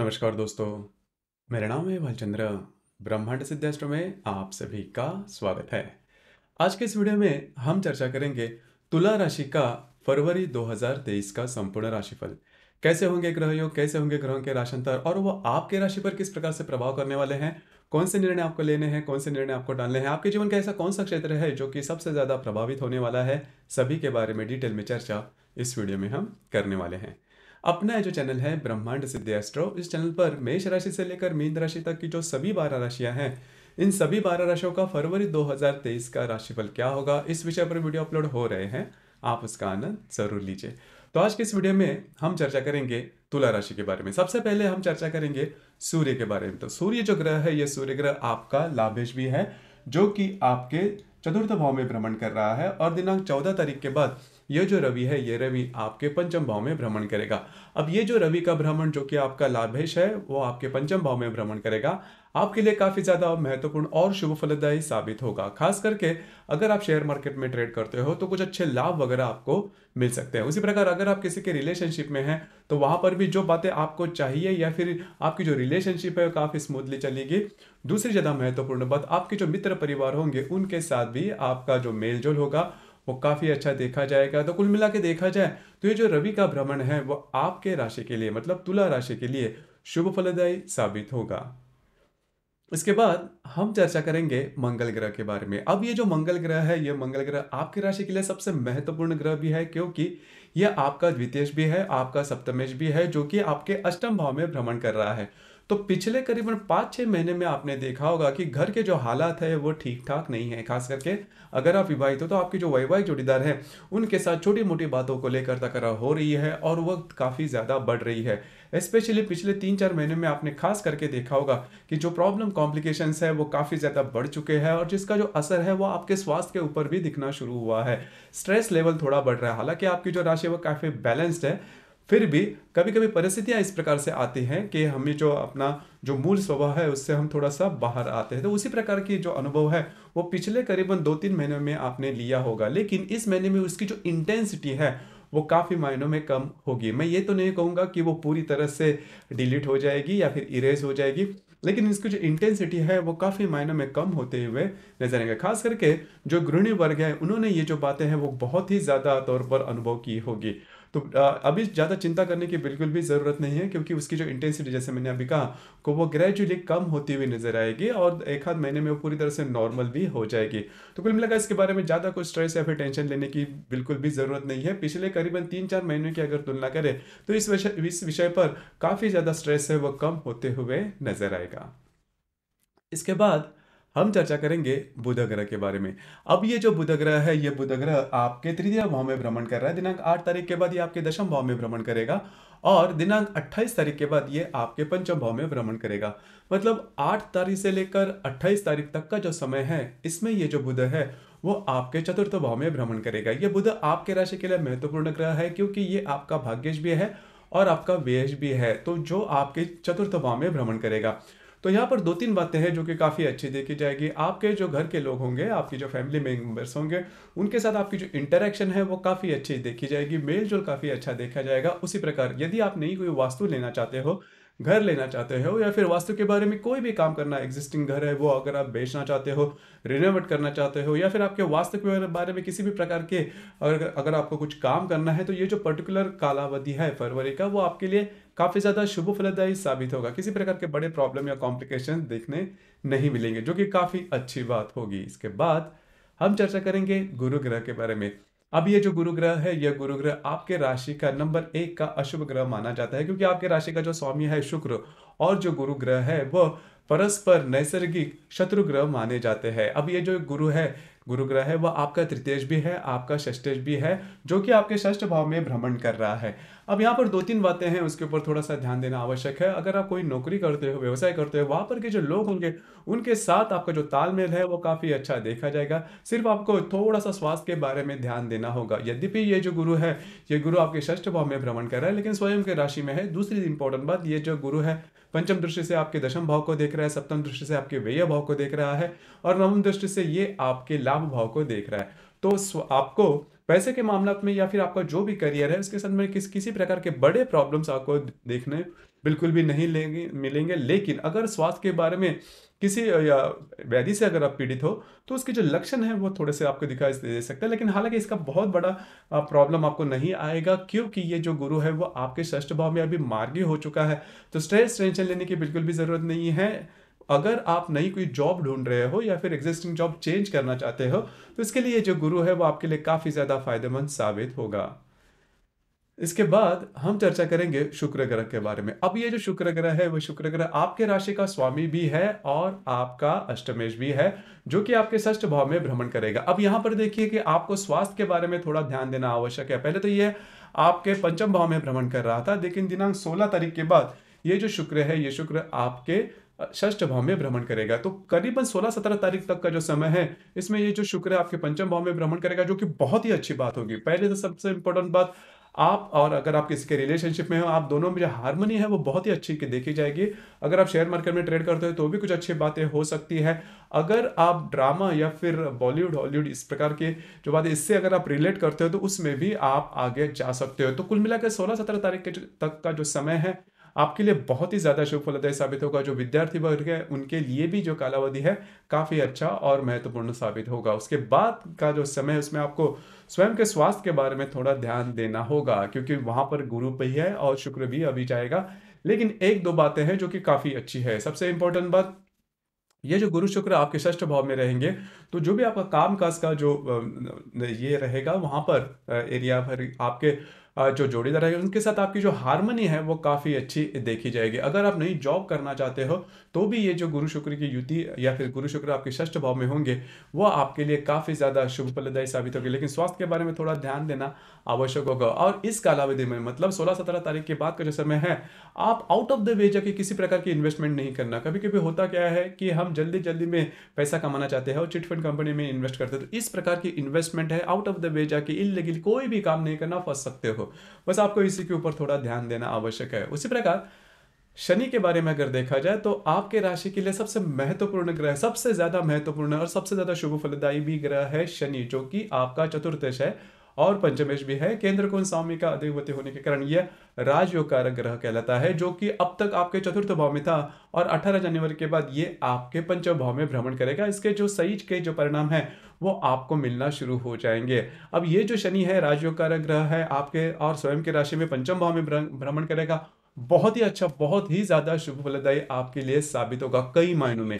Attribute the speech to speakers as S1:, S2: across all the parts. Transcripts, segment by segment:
S1: नमस्कार दोस्तों, मेरा नाम है भालचंद्र। ब्रह्मांड सिद्धास्त्र में आप सभी का स्वागत है। आज के इस वीडियो में हम चर्चा करेंगे तुला राशि का फरवरी 2023 का संपूर्ण राशिफल। कैसे होंगे ग्रह योग, कैसे होंगे ग्रहों के राशांतर और वो आपके राशि पर किस प्रकार से प्रभाव करने वाले हैं, कौन से निर्णय आपको लेने हैं, कौन से निर्णय आपको डालने हैं, आपके जीवन का ऐसा कौन सा क्षेत्र है जो कि सबसे ज़्यादा प्रभावित होने वाला है, सभी के बारे में डिटेल में चर्चा इस वीडियो में हम करने वाले हैं। अपना ये जो चैनल है ब्रह्मांड सिद्धि एस्ट्रो, इस चैनल पर मेष राशि से लेकर मीन राशि तक की जो सभी 12 राशियां हैं, इन सभी 12 राशियों का फरवरी 2023 का राशिफल क्या होगा, इस विषय पर वीडियो अपलोड हो रहे हैं। आप उसका आनंद जरूर लीजिए। तो आज के इस वीडियो में हम चर्चा करेंगे तुला राशि के बारे में। सबसे पहले हम चर्चा करेंगे सूर्य के बारे में। तो सूर्य जो ग्रह है, ये सूर्य ग्रह आपका लाभेश भी है, जो कि आपके चतुर्थ भाव में भ्रमण कर रहा है। और दिनांक 14 तारीख के बाद ये जो रवि है, ये रवि आपके पंचम भाव में भ्रमण करेगा। अब ये जो रवि का भ्रमण जो कि आपका लाभेश है, वो आपके पंचम भाव में भ्रमण करेगा, आपके लिए काफी ज्यादा महत्वपूर्ण और शुभ फलदायी साबित होगा। खास करके अगर आप शेयर मार्केट में ट्रेड करते हो तो कुछ अच्छे लाभ वगैरह आपको मिल सकते हैं। उसी प्रकार अगर आप किसी के रिलेशनशिप में हैं तो वहां पर भी जो बातें आपको चाहिए या फिर आपकी जो रिलेशनशिप है वो काफी स्मूथली चलेगी। दूसरी ज्यादा महत्वपूर्ण बात, आपके जो मित्र परिवार होंगे उनके साथ भी आपका जो मेल जोल होगा वो काफी अच्छा देखा जाएगा। तो कुल मिला के देखा जाए तो ये जो रवि का भ्रमण है वो आपके राशि के लिए, मतलब तुला राशि के लिए शुभ फलदायी साबित होगा। इसके बाद हम चर्चा करेंगे मंगल ग्रह के बारे में। अब ये जो मंगल ग्रह है, ये मंगल ग्रह आपकी राशि के लिए सबसे महत्वपूर्ण ग्रह भी है, क्योंकि यह आपका द्वितीयेश भी है, आपका सप्तमेश भी है, जो कि आपके अष्टम भाव में भ्रमण कर रहा है। तो पिछले करीबन 5-6 महीने में आपने देखा होगा कि घर के जो हालात है वो ठीक ठाक नहीं है। खास करके अगर आप विवाहित हो तो आपके जो वैवाहिक जोड़ीदार हैं उनके साथ छोटी मोटी बातों को लेकर तकरार हो रही है और वक्त काफ़ी ज़्यादा बढ़ रही है। स्पेशली पिछले 3-4 महीने में आपने खास करके देखा होगा कि जो प्रॉब्लम कॉम्प्लिकेशंस है वो काफ़ी ज़्यादा बढ़ चुके हैं और जिसका जो असर है वो आपके स्वास्थ्य के ऊपर भी दिखना शुरू हुआ है। स्ट्रेस लेवल थोड़ा बढ़ रहा है। हालांकि आपकी जो राशि है वो काफ़ी बैलेंस्ड है, फिर भी कभी कभी परिस्थितियां इस प्रकार से आती हैं कि हमें जो अपना जो मूल स्वभाव है उससे हम थोड़ा सा बाहर आते हैं। तो उसी प्रकार की जो अनुभव है वो पिछले करीबन 2-3 महीनों में आपने लिया होगा, लेकिन इस महीने में उसकी जो इंटेंसिटी है वो काफ़ी मायनों में कम होगी। मैं ये तो नहीं कहूँगा कि वो पूरी तरह से डिलीट हो जाएगी या फिर इरेज हो जाएगी, लेकिन इसकी जो इंटेंसिटी है वो काफ़ी मायनों में कम होते हुए नजर आएंगे। खास करके जो गृहिणी वर्ग है उन्होंने ये जो बातें हैं वो बहुत ही ज़्यादा तौर पर अनुभव की होगी। तो अभी ज़्यादा चिंता करने की बिल्कुल भी ज़रूरत नहीं है, क्योंकि उसकी जो इंटेंसिटी, जैसे मैंने अभी कहा, को वो ग्रेजुअली कम होती हुई नजर आएगी और एक आध महीने में वो पूरी तरह से नॉर्मल भी हो जाएगी। तो कुल मिलाकर इसके बारे में ज़्यादा कुछ स्ट्रेस या फिर टेंशन लेने की बिल्कुल भी ज़रूरत नहीं है। पिछले करीबन 3-4 महीनों की अगर तुलना करें तो इस विषय पर काफ़ी ज़्यादा स्ट्रेस है वो कम होते हुए नजर आएगा। इसके बाद हम चर्चा करेंगे बुध ग्रह के बारे में। अब ये जो बुध ग्रह है, ये बुध ग्रह आपके तृतीय भाव में भ्रमण कर रहा है। दिनांक 8 तारीख के बाद ये आपके दशम भाव में भ्रमण करेगा और दिनांक 28 तारीख के बाद ये आपके पंचम भाव में भ्रमण करेगा। मतलब 8 तारीख से लेकर 28 तारीख तक का जो समय है, इसमें ये जो बुध है वो आपके चतुर्थ भाव में भ्रमण करेगा। ये बुध आपके राशि के लिए महत्वपूर्ण ग्रह है, क्योंकि ये आपका भाग्येश भी है और आपका व्ययेश भी है, तो जो आपके चतुर्थ भाव में भ्रमण करेगा। तो यहाँ पर 2-3 बातें हैं जो कि काफ़ी अच्छी देखी जाएगी। आपके जो घर के लोग होंगे, आपकी जो फैमिली मेंबर्स होंगे, उनके साथ आपकी जो इंटरेक्शन है वो काफ़ी अच्छी देखी जाएगी। मेल जोल काफ़ी अच्छा देखा जाएगा। उसी प्रकार यदि आप नई कोई वास्तु लेना चाहते हो, घर लेना चाहते हो, या फिर वास्तु के बारे में कोई भी काम करना, एग्जिस्टिंग घर है वो अगर आप बेचना चाहते हो, रिनोवेट करना चाहते हो, या फिर आपके वास्तु के बारे में किसी भी प्रकार के अगर आपको कुछ काम करना है, तो ये जो पर्टिकुलर कालावधि है फरवरी का, वो आपके लिए काफ़ी ज़्यादा शुभ फलदायी साबित होगा। किसी प्रकार के बड़े प्रॉब्लम या कॉम्प्लिकेशन देखने नहीं मिलेंगे, जो कि काफ़ी अच्छी बात होगी। इसके बाद हम चर्चा करेंगे गुरु ग्रह के बारे में। अब ये जो गुरु ग्रह है, यह गुरु ग्रह आपके राशि का नंबर 1 का अशुभ ग्रह माना जाता है, क्योंकि आपके राशि का जो स्वामी है शुक्र और जो गुरु ग्रह है वह परस्पर नैसर्गिक शत्रु ग्रह माने जाते हैं। अब ये जो गुरु ग्रह है वह आपका तृतीयेश भी है, आपका षष्ठेश भी है, जो कि आपके षष्ठ भाव में भ्रमण कर रहा है। अब यहाँ पर 2-3 बातें हैं, उसके ऊपर थोड़ा सा ध्यान देना आवश्यक है। अगर आप कोई नौकरी करते हो, व्यवसाय करते हो, वहां पर के जो लोग होंगे उनके साथ आपका जो तालमेल है वो काफी अच्छा देखा जाएगा। सिर्फ आपको थोड़ा सा स्वास्थ्य के बारे में ध्यान देना होगा। यद्यपि ये जो गुरु है, ये गुरु आपके षष्ठ भाव में भ्रमण कर रहा है, लेकिन स्वयं के राशि में है। दूसरी इंपॉर्टेंट बात, ये जो गुरु है पंचम दृष्टि से आपके दशम भाव को देख रहा है, सप्तम दृष्टि से आपके व्यय भाव को देख रहा है और नवम दृष्टि से ये आपके लाभ भाव को देख रहा है। तो आपको पैसे के मामला में या फिर आपका जो भी करियर है उसके संबंध में किसी प्रकार के बड़े प्रॉब्लम्स आपको देखने बिल्कुल भी नहीं लेंगे मिलेंगे। लेकिन अगर स्वास्थ्य के बारे में किसी या व्याधि से अगर आप पीड़ित हो तो उसके जो लक्षण हैं वो थोड़े से आपको दिखाई दे सकते हैं, लेकिन हालांकि इसका बहुत बड़ा प्रॉब्लम आपको नहीं आएगा, क्योंकि ये जो गुरु है वो आपके षष्ठ भाव में अभी मार्गी हो चुका है। तो स्ट्रेस टेंशन लेने की बिल्कुल भी जरूरत नहीं है। अगर आप नई कोई जॉब ढूंढ रहे हो या फिर एग्जिस्टिंग जॉब चेंज करना चाहते हो तो इसके लिए जो गुरु है वो आपके लिए काफी ज्यादा फायदेमंद साबित होगा। इसके बाद हम चर्चा करेंगे शुक्र ग्रह के बारे में। अब ये जो शुक्र ग्रह है वो शुक्र ग्रह आपके राशि का स्वामी भी है और आपका अष्टमेश भी है, जो कि आपके षष्ठ भाव में भ्रमण करेगा। अब यहाँ पर देखिए कि आपको स्वास्थ्य के बारे में थोड़ा ध्यान देना आवश्यक है। पहले तो ये आपके पंचम भाव में भ्रमण कर रहा था, लेकिन दिनांक 16 तारीख के बाद ये जो शुक्र है ये शुक्र आपके षष्ठ भाव में भ्रमण करेगा। तो करीबन 16-17 तारीख तक का जो समय है इसमें ये जो शुक्र है आपके पंचम भाव में भ्रमण करेगा, जो कि बहुत ही अच्छी बात होगी। पहले तो सबसे इंपॉर्टेंट बात, आप और अगर आप किसी के रिलेशनशिप में हो, आप दोनों में जो हार्मनी है वो बहुत ही अच्छी की देखी जाएगी। अगर आप शेयर मार्केट में ट्रेड करते हो तो भी कुछ अच्छी बातें हो सकती है। अगर आप ड्रामा या फिर बॉलीवुड हॉलीवुड इस प्रकार के जो बातें इससे अगर आप रिलेट करते हो तो उसमें भी आप आगे जा सकते हो। तो कुल मिलाकर 16-17 तारीख के तक का जो समय है आपके लिए बहुत ही ज्यादा शुभ फलदायी साबित होगा। जो विद्यार्थी वर्ग है उनके लिए भी जो कालावधि है काफी अच्छा और महत्वपूर्ण साबित होगा। उसके बाद का जो समय है उसमें आपको स्वयं के स्वास्थ्य के बारे में थोड़ा ध्यान देना होगा, क्योंकि वहां पर गुरु भी है और शुक्र भी अभी जाएगा। लेकिन एक दो बातें हैं जो कि काफी अच्छी है। सबसे इंपॉर्टेंट बात, ये जो गुरु शुक्र आपके षष्ठ भाव में रहेंगे तो जो भी आपका काम काज का जो ये रहेगा वहां पर एरिया पर आपके जो जोड़ीदार रहेंगे उनके साथ आपकी जो हार्मनी है वो काफी अच्छी देखी जाएगी। अगर आप नई जॉब करना चाहते हो तो भी ये जो गुरु शुक्र की युति या फिर गुरु शुक्र आपके षष्ठ भाव में होंगे वो आपके लिए काफी ज्यादा शुभ फलदायी साबित होगी। लेकिन स्वास्थ्य के बारे में थोड़ा ध्यान देना आवश्यक होगा। और इस कालावधि में मतलब 16-17 तारीख के बाद का जो समय है आप आउट ऑफ द वे जाके किसी प्रकार की इन्वेस्टमेंट नहीं करना। कभी कभी होता क्या है कि हम जल्दी जल्दी में पैसा कमाना चाहते हैं और चिटफंड कंपनी में इन्वेस्ट करते हैं, तो इस प्रकार की इन्वेस्टमेंट है आउट ऑफ द वे जाके इलीगल कोई भी काम नहीं करना, फंस सकते हो। बस आपको इसी के ऊपर थोड़ा ध्यान देना आवश्यक है। उसी प्रकार शनि के बारे में अगर देखा जाए तो आपके राशि के लिए सबसे महत्वपूर्ण ग्रह, सबसे ज्यादा महत्वपूर्ण और सबसे ज्यादा शुभ फलदायी भी ग्रह है शनि, जो कि आपका चतुर्थेश है और पंचमेश भी है। केंद्र कोण स्वामी का अधिपति होने के कारण यह राजयोग कारक ग्रह कहलाता है, जो कि अब तक आपके चतुर्थ भाव में था और 18 जनवरी के बाद ये आपके पंचम भाव में भ्रमण करेगा। इसके जो सही के जो परिणाम है वो आपको मिलना शुरू हो जाएंगे। अब ये जो शनि है राजयोग कारक ग्रह है आपके और स्वयं के राशि में पंचम भाव में भ्रमण करेगा। बहुत ही अच्छा, बहुत ही ज्यादा शुभ फलदायी आपके लिए साबित होगा कई मायनों में।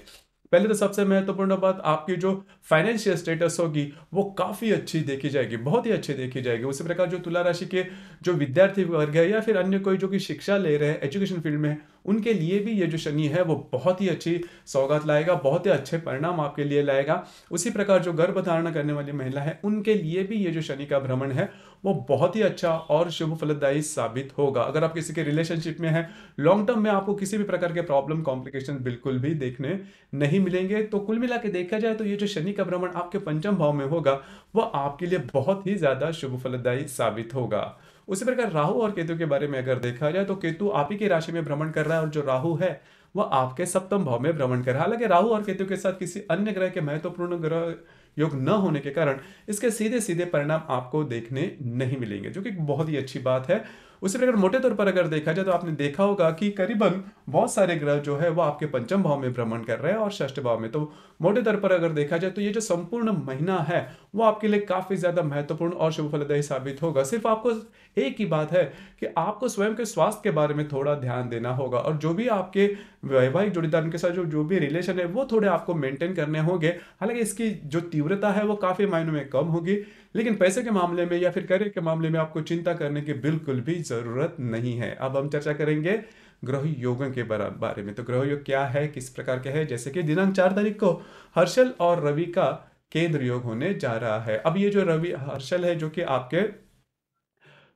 S1: पहले तो सबसे महत्वपूर्ण बात, आपकी जो फाइनेंशियल स्टेटस होगी वो काफी अच्छी देखी जाएगी, बहुत ही अच्छी देखी जाएगी। उसी प्रकार जो तुला राशि के जो विद्यार्थी वर्ग है या फिर अन्य कोई जो कि शिक्षा ले रहे हैं एजुकेशन फील्ड में, उनके लिए भी ये जो शनि है वो बहुत ही अच्छी सौगात लाएगा, बहुत ही अच्छे परिणाम आपके लिए लाएगा। उसी प्रकार जो गर्भ धारण करने वाली महिला है उनके लिए भी ये जो शनि का भ्रमण है वो बहुत ही अच्छा और शुभ फलदायी साबित होगा। अगर आप किसी के रिलेशनशिप में हैं, लॉन्ग टर्म में आपको किसी भी प्रकार के प्रॉब्लम कॉम्प्लिकेशन बिल्कुल भी देखने नहीं मिलेंगे। तो कुल मिला के देखा जाए तो ये जो शनि का भ्रमण आपके पंचम भाव में होगा वो आपके लिए बहुत ही ज्यादा शुभ फलदायी साबित होगा। उसी प्रकार राहु और केतु के बारे में अगर देखा जाए तो केतु आप ही की राशि में भ्रमण कर रहा है और जो राहु है वह आपके सप्तम भाव में भ्रमण कर रहा है। हालांकि राहु और केतु के साथ किसी अन्य ग्रह के महत्वपूर्ण ग्रह योग न होने के कारण इसके सीधे सीधे परिणाम आपको देखने नहीं मिलेंगे, जो कि बहुत ही अच्छी बात है। उसी प्रकार मोटे तौर पर अगर देखा जाए तो आपने देखा होगा कि करीबन बहुत सारे ग्रह जो है वो आपके पंचम भाव में भ्रमण कर रहे हैं और षष्ठ भाव में। तो मोटे तौर पर अगर देखा जाए तो ये जो संपूर्ण महीना है वो आपके लिए काफी ज्यादा महत्वपूर्ण और शुभ फलदायी साबित होगा। सिर्फ आपको एक ही बात है कि आपको स्वयं के स्वास्थ्य के बारे में थोड़ा ध्यान देना होगा और जो भी आपके वैवाहिक जोड़ीदार के साथ जो भी रिलेशन है वो थोड़े आपको मेंटेन करने होंगे। हालांकि इसकी जो तीव्रता है वो काफी मायनों में कम होगी, लेकिन पैसे के मामले में या फिर करियर के मामले में आपको चिंता करने की बिल्कुल भी जरूरत नहीं है। अब हम चर्चा करेंगे ग्रह योगों के बारे में। तो ग्रह योग क्या है, किस प्रकार के है, जैसे कि दिनांक 4 तारीख को हर्षल और रवि का केंद्र योग होने जा रहा है। अब ये जो रवि हर्षल है जो कि आपके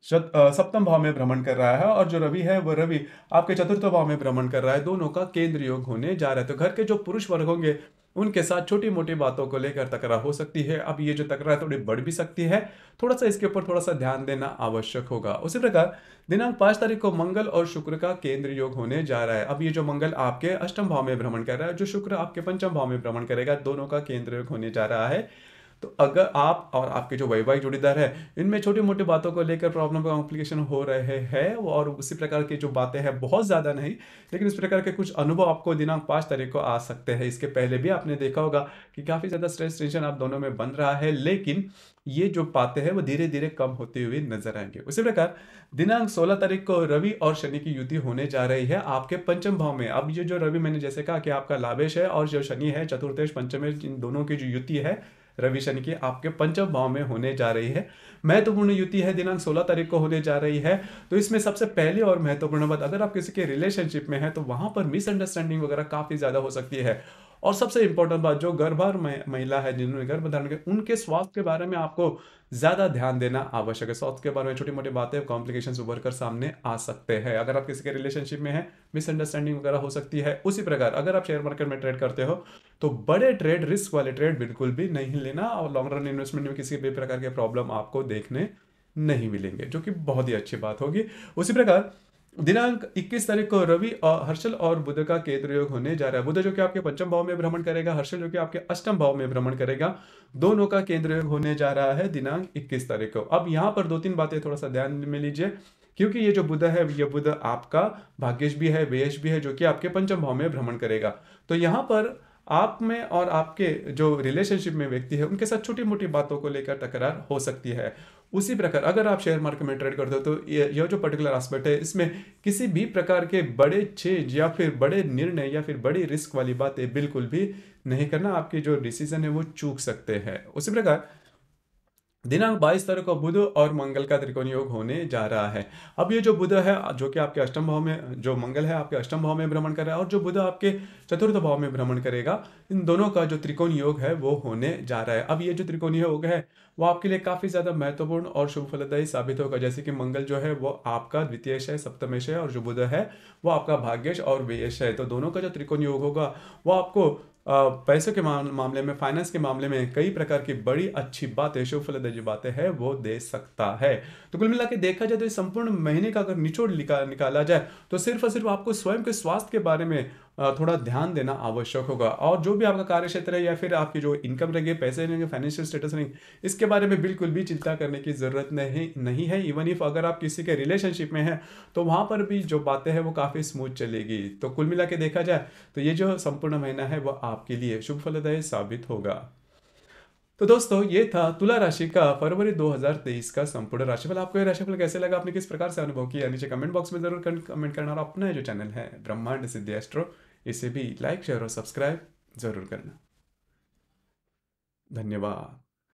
S1: सप्तम भाव में भ्रमण कर रहा है और जो रवि है वो रवि आपके चतुर्थ भाव में भ्रमण कर रहा है, दोनों का केंद्र योग होने जा रहा है। तो घर के जो पुरुष वर्ग होंगे उनके साथ छोटी मोटी बातों को लेकर तकरार हो सकती है। अब ये जो तकरार थोड़ी बढ़ भी सकती है, थोड़ा सा इसके ऊपर थोड़ा सा ध्यान देना आवश्यक होगा। उसी प्रकार दिनांक 5 तारीख को मंगल और शुक्र का केंद्र योग होने जा रहा है। अब ये जो मंगल आपके अष्टम भाव में भ्रमण कर रहा है, जो शुक्र आपके पंचम भाव में भ्रमण करेगा, दोनों का केंद्र योग होने जा रहा है। तो अगर आप और आपके जो वैवाहिक जोड़ीदार है इनमें छोटी मोटी बातों को लेकर प्रॉब्लम कॉम्प्लिकेशन हो रहे हैं और उसी प्रकार की जो बातें हैं बहुत ज़्यादा नहीं, लेकिन इस प्रकार के कुछ अनुभव आपको दिनांक 5 तारीख को आ सकते हैं। इसके पहले भी आपने देखा होगा कि काफ़ी ज़्यादा स्ट्रेस टेंशन आप दोनों में बन रहा है, लेकिन ये जो बातें हैं वो धीरे धीरे कम होती हुई नजर आएंगे। उसी प्रकार दिनांक 16 तारीख को रवि और शनि की युति होने जा रही है आपके पंचम भाव में। अब ये जो रवि, मैंने जैसे कहा कि आपका लाभेश है, और जो शनि है चतुर्थेश पंचमेश, इन दोनों की जो युति है रवि शनि की आपके पंचम भाव में होने जा रही है। महत्वपूर्ण युति है, दिनांक 16 तारीख को होने जा रही है। तो इसमें सबसे पहले और महत्वपूर्ण बात, अगर आप किसी के रिलेशनशिप में हैं तो वहां पर मिसअंडरस्टैंडिंग वगैरह काफी ज्यादा हो सकती है। और सबसे इंपॉर्टेंट बात, जो गर्भधार महिला है जिन्होंने गर्भ धारण किया, उनके स्वास्थ्य के बारे में आपको ज्यादा ध्यान देना आवश्यक है। स्वास्थ्य के बारे में छोटी मोटी बातें, कॉम्प्लिकेशंस उभर कर सामने आ सकते हैं अगर आप किसी के रिलेशनशिप में हैं। मिसअंडरस्टैंडिंग वगैरह हो सकती है। उसी प्रकार अगर आप शेयर मार्केट में ट्रेड करते हो तो बड़े ट्रेड, रिस्क वाले ट्रेड बिल्कुल भी नहीं लेना, और लॉन्ग रन इन्वेस्टमेंट में किसी भी प्रकार के प्रॉब्लम आपको देखने नहीं मिलेंगे, जो कि बहुत ही अच्छी बात होगी। उसी प्रकार दिनांक 21 तारीख को रवि और हर्षल और बुध का केतु योग होने जा रहा है। बुध जो कि आपके पंचम भाव में भ्रमण करेगा, हर्षल जो कि आपके अष्टम भाव में भ्रमण करेगा, दोनों का केंद्र योग होने जा रहा है दिनांक 21 तारीख को। अब यहाँ पर दो तीन बातें थोड़ा सा ध्यान में लीजिए, क्योंकि ये जो बुध है, ये बुध आपका भाग्येश भी है, व्ययेश भी है, जो कि आपके पंचम भाव में भ्रमण करेगा। तो यहाँ पर आप में और आपके जो रिलेशनशिप में व्यक्ति है उनके साथ छोटी मोटी बातों को लेकर तकरार हो सकती है। उसी प्रकार अगर आप शेयर मार्केट में ट्रेड करते हो तो यह जो पर्टिकुलर एस्पेक्ट है, इसमें किसी भी प्रकार के बड़े चेंज या फिर बड़े निर्णय या फिर बड़ी रिस्क वाली बातें बिल्कुल भी नहीं करना। आपके जो डिसीजन है वो चूक सकते हैं। उसी प्रकार दिनांक 22 तारीख को बुध और मंगल का त्रिकोण योग होने जा रहा है। अब ये जो बुध है जो कि आपके अष्टम भाव में, जो मंगल है आपके अष्टम भाव में भ्रमण कर रहा है, और जो बुध आपके चतुर्थ भाव में भ्रमण करेगा, इन दोनों का जो त्रिकोण योग है वो होने जा रहा है। अब ये जो त्रिकोण योग है वो आपके लिए काफी ज्यादा महत्वपूर्ण और शुभ फलदायी साबित होगा। जैसे कि मंगल जो है वो आपका द्वितीयेश है, सप्तमेश है, और जो बुध है वो आपका भाग्येश और व्ययेश है। तो दोनों का जो त्रिकोण योग होगा वो आपको पैसों के मामले में, फाइनेंस के मामले में कई प्रकार की बड़ी अच्छी बातें, शुभ फलदायी बातें हैं वो दे सकता है। तो कुल मिला के देखा जाए तो इस संपूर्ण महीने का अगर निचोड़ निकाला जाए तो सिर्फ और सिर्फ आपको स्वयं के स्वास्थ्य के बारे में थोड़ा ध्यान देना आवश्यक होगा। और जो भी आपका कार्य क्षेत्र है या फिर आपकी जो इनकम रहेगी, पैसे रहेंगे, फाइनेंशियल स्टेटस रहेंगे, इसके बारे में बिल्कुल भी चिंता करने की जरूरत नहीं है। इवन इफ अगर आप किसी के रिलेशनशिप में हैं तो वहां पर भी जो बातें हैं वो काफी स्मूथ चलेगी। तो कुल मिला के देखा जाए तो ये जो संपूर्ण महीना है वो आपके लिए शुभ फलदायी साबित होगा। तो दोस्तों ये था तुला राशि का फरवरी 2023 का संपूर्ण राशिफल। आपको ये राशिफल कैसे लगा, आपने किस प्रकार से अनुभव किया, नीचे कमेंट बॉक्स में जरूर कमेंट करना। और अपना जो चैनल है ब्रह्मांड सिद्धि एस्ट्रो, इसे भी लाइक, शेयर और सब्सक्राइब जरूर करना। धन्यवाद।